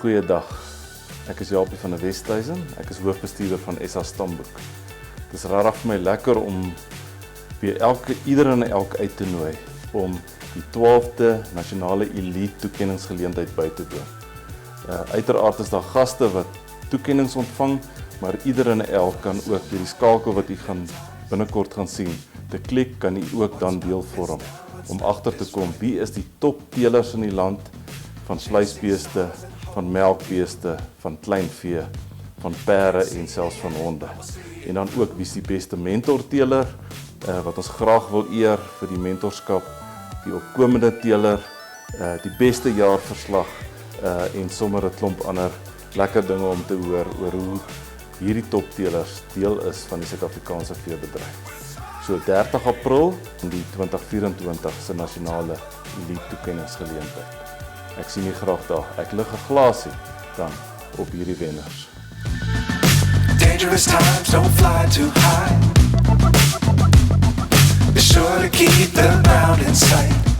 Goeiedag, ek is Japie van die Westhuizen, ek is hoofbestuurder van SA Stamboek. Het is rarig vir my lekker om weer ieder en elk uit te nooi om die 12de nasionale elite toekenningsgeleentheid by te doen. Uiteraard is daar gaste wat toekennings ontvang, maar ieder en elk kan ook deur die skakel wat u binnekort gaan sien, te klik kan u ook dan deel vorm om agter te kom wie is die top teelers in die land van vleisbeeste, van melkbeeste, van kleinvee, van perde en selfs van honde. En dan ook wie is die beste mentorteeler, wat ons graag wil eer vir die mentorskap, die opkomende teeler, die beste jaarverslag en sommer 'n klomp ander lekker dinge om te hoor oor hoe hierdie topteelers deel is van die Suid-Afrikaanse veebedryf. So 30 April in die 2024 se nasionale elite toekenningsgeleentheid. Ek sien u graag daar. Ek lig 'n glasie dan op hierdie wenners. Dangerous times, don't fly too high. Be sure to keep the ground in sight.